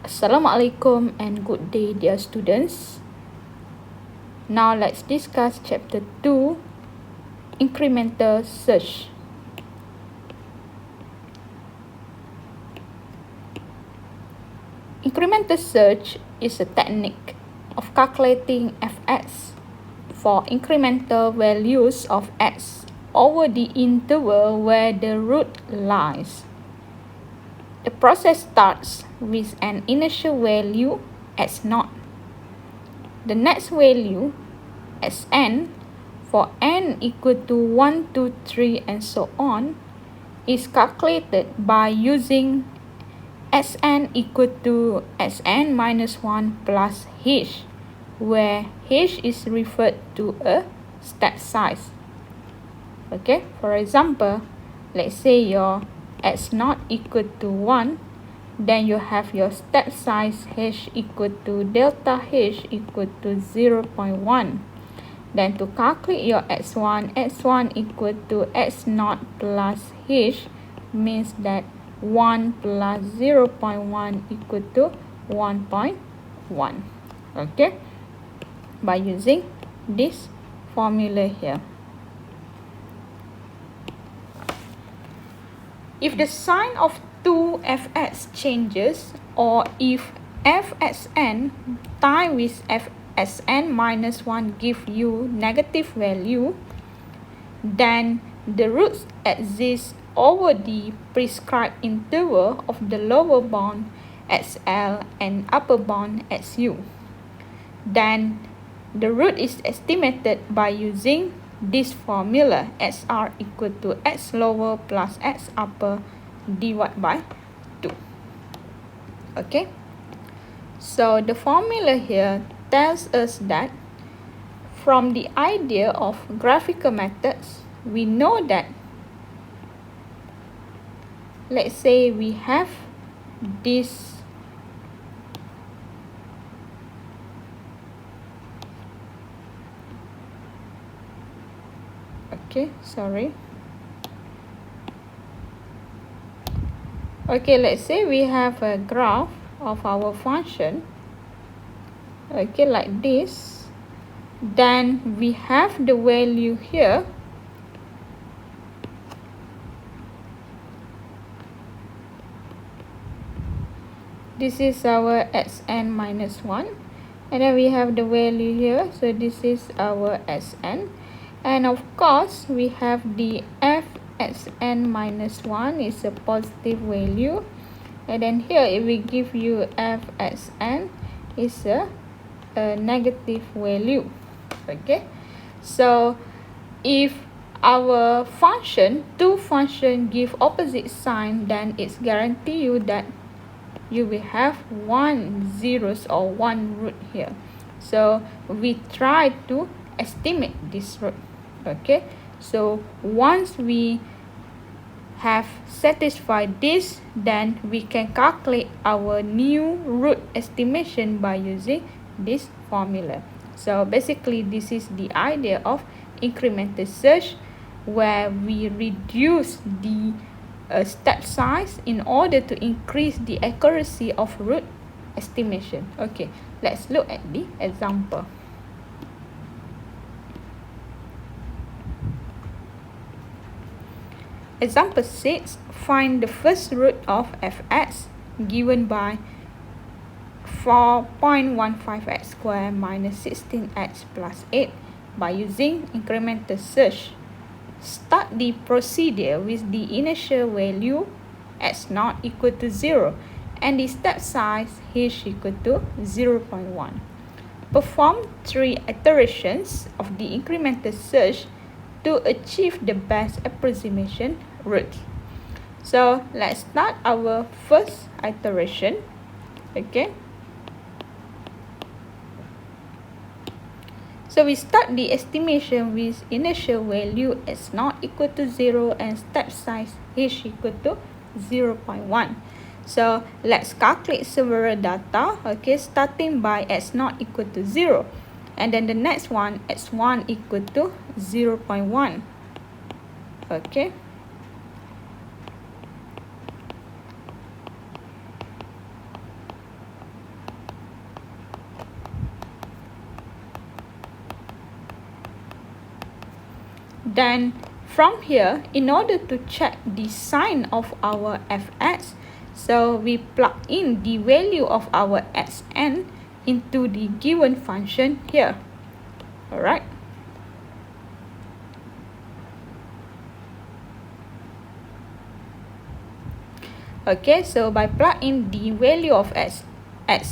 Assalamualaikum and good day, dear students. Now let's discuss chapter 2, Incremental Search. Incremental search is a technique of calculating fx for incremental values of x over the interval where the root lies. The process starts with an initial value x0. The next value Sn for n equal to 1, 2, 3 and so on is calculated by using Sn equal to Sn minus 1 plus h, where h is referred to a step size. Okay, for example, let's say your x0 equal to 1, then you have your step size h equal to delta h equal to 0.1. Then to calculate your x1 equal to x0 plus h means that 1 plus 0.1 equal to 1.1. Okay, by using this formula here. If the sign of 2fx changes, or if fxn times with Sn minus 1 give you negative value, then the roots exist over the prescribed interval of the lower bound xl and upper bound xu. Then the root is estimated by using this formula, xr equal to x lower plus x upper divided by 2. Okay, so the formula here tells us that from the idea of graphical methods, we know that, let's say we have this let's say we have a graph of our function, okay, like this. Then we have the value here. This is our Sn minus 1. And then we have the value here. So this is our Sn. And of course, we have the Fxn minus 1 is a positive value. And then here, if we give you Fxn, is a negative value. Okay, so if our two function give opposite sign, then it's guarantee you that you will have one zeros or one root here. So we try to estimate this root. Okay, so once we have satisfied this, then we can calculate our new root estimation by using this formula. So basically, this is the idea of incremental search, where we reduce the step size in order to increase the accuracy of root estimation. Okay, let's look at the example. Example 6, find the first root of fx given by 4.15x squared minus 16x plus 8 by using incremental search. Start the procedure with the initial value x0 equal to 0 and the step size h equal to 0.1. Perform 3 iterations of the incremental search to achieve the best approximation root. So let's start our first iteration. Okay, so we start the estimation with initial value x0 equal to 0 and step size h equal to 0.1. So let's calculate several data. Okay, starting by x0 equal to 0, and then the next one x1 equal to 0.1. Okay, Then from here, in order to check the sign of our fx, so we plug in the value of our xn into the given function here. Alright. Okay, so by plugging the value of x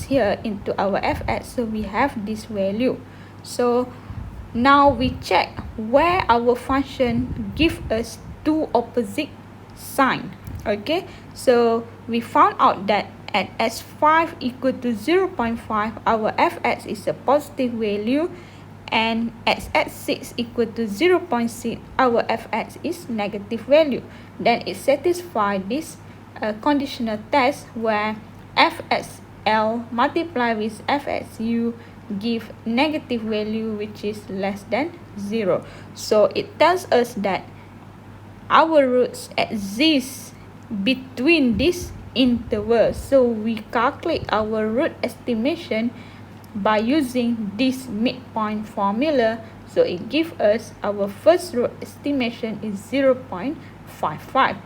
here into our fx, so we have this value. So now we check where our function give us two opposite sign. Okay, so we found out that at s5 equal to 0.5, our fx is a positive value, and at s6 equal to 0.6, our fx is negative value. Then it satisfies this conditional test where fxl multiplied with fxu give negative value which is less than 0. So it tells us that our roots exist between this interval. So we calculate our root estimation by using this midpoint formula. So it gives us our first root estimation is 0.55.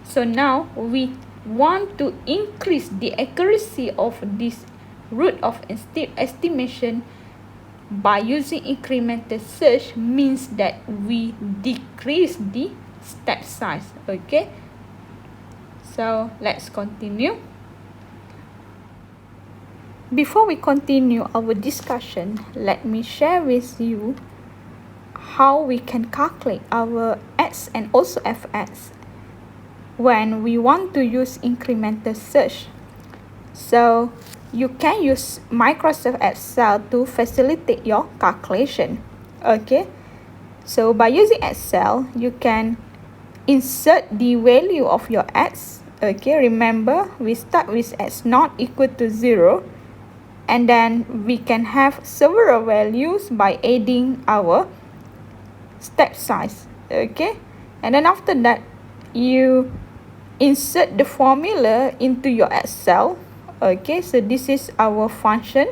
So now we want to increase the accuracy of this root of estimation by using incremental search, means that we decrease the step size. Okay, so let's continue. Before we continue our discussion, let me share with you how we can calculate our x and also fx when we want to use incremental search. So you can use Microsoft Excel to facilitate your calculation. Okay, so by using Excel, you can insert the value of your x. Okay, remember we start with x not equal to 0, and then we can have several values by adding our step size. Okay, and then after that you insert the formula into your Excel. Okay, so this is our function,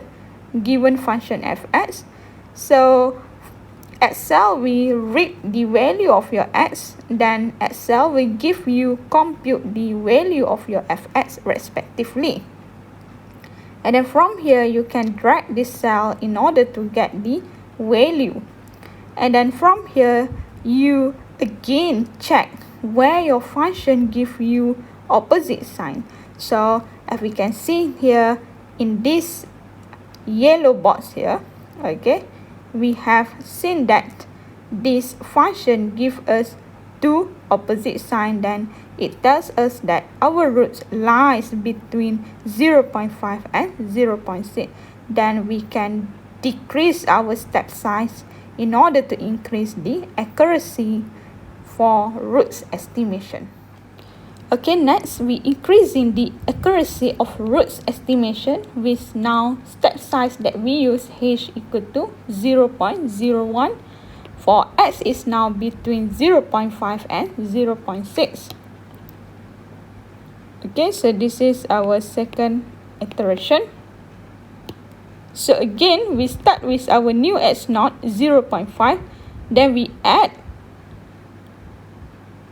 given function fx. So Excel will read the value of your x, then Excel will give you compute the value of your fx respectively. And then from here you can drag this cell in order to get the value. And then from here you again check where your function give you opposite sign. So as we can see here in this yellow box here, okay, we have seen that this function give us two opposite sign. Then it tells us that our roots lies between 0.5 and 0.6. Then we can decrease our step size in order to increase the accuracy for roots estimation. Okay, next we increasing the accuracy of roots estimation with now step size that we use h equal to 0.01. For x is now between 0.5 and 0.6. Okay, so this is our second iteration. So again, we start with our new x naught 0.5, then we add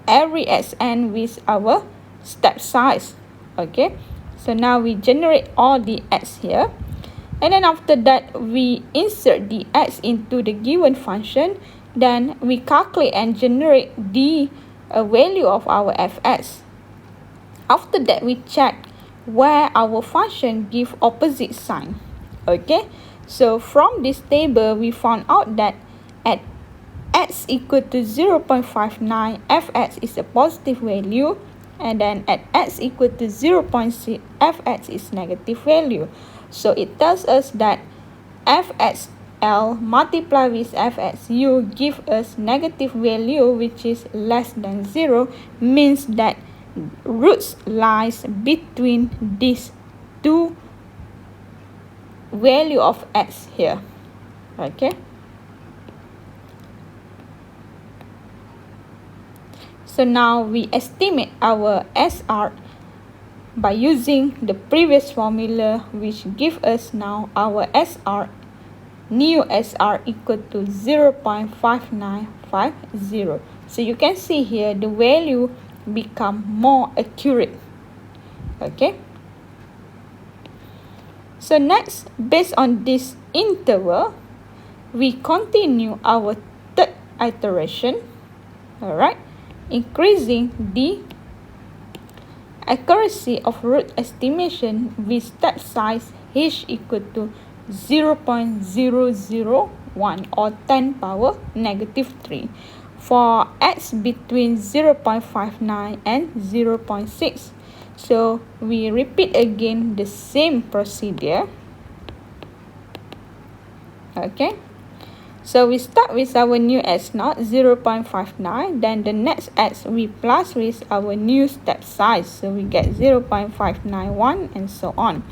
every xn with our step size. Okay, so now we generate all the x here, and then after that we insert the x into the given function. Then we calculate and generate the value of our fx. After that we check where our function give opposite sign. Okay, so from this table we found out that at x equal to 0.59, fx is a positive value, and then at x equal to 0.6, fx is negative value. So it tells us that fxl multiplied with fxu give us negative value which is less than 0, means that roots lies between these two value of x here. Okay, so now we estimate our SR by using the previous formula, which give us now our SR, new SR equal to 0.5955. 0.50. So you can see here the value become more accurate. Okay. So next, based on this interval, we continue our third iteration, alright, increasing the accuracy of root estimation with step size h equal to 0.001 or 10 power negative 3 for x between 0.59 and 0.6. So we repeat again the same procedure. Okay. So we start with our new x0, 0.59. Then the next x we plus with our new step size. So we get 0.591 and so on.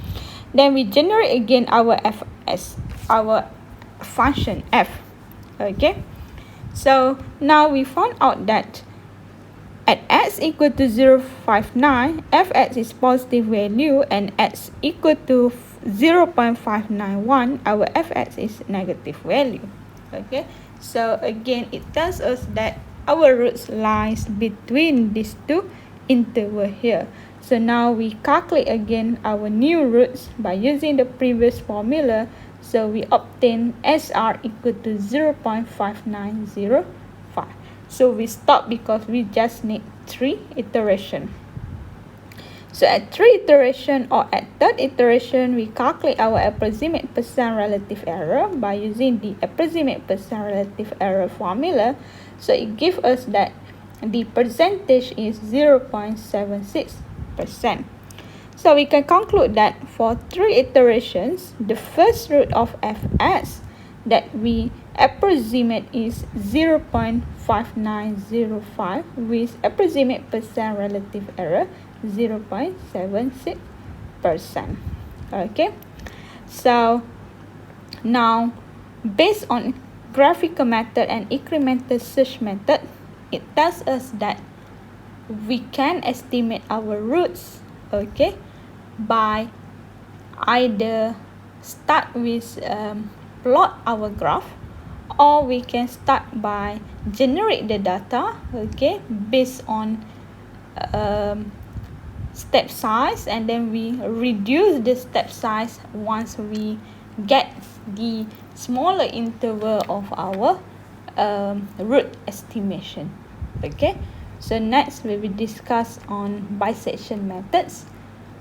Then we generate again our fs, our function f. Okay. So now we found out that at x equal to 0.59, fx is positive value, and x equal to 0.591, our fx is negative value. Okay, so again it tells us that our roots lies between these two interval here. So now we calculate again our new roots by using the previous formula. So we obtain SR equal to 0.5905. So we stop because we just need 3 iterations. So at 3 iteration or at third iteration, we calculate our approximate percent relative error by using the approximate percent relative error formula. So it gives us that the percentage is 0.76%. So we can conclude that for 3 iterations, the first root of fs that we approximate is 0.5905 with approximate percent relative error 0.76%. Okay, so now based on graphical method and incremental search method, it tells us that we can estimate our roots, okay, by either start with plot our graph, or we can start by generate the data, okay, based on step size, and then we reduce the step size once we get the smaller interval of our root estimation. Okay, so next we will discuss on bisection methods,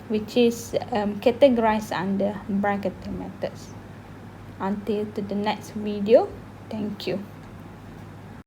which is categorized under bracketing methods. Until to the next video, thank you.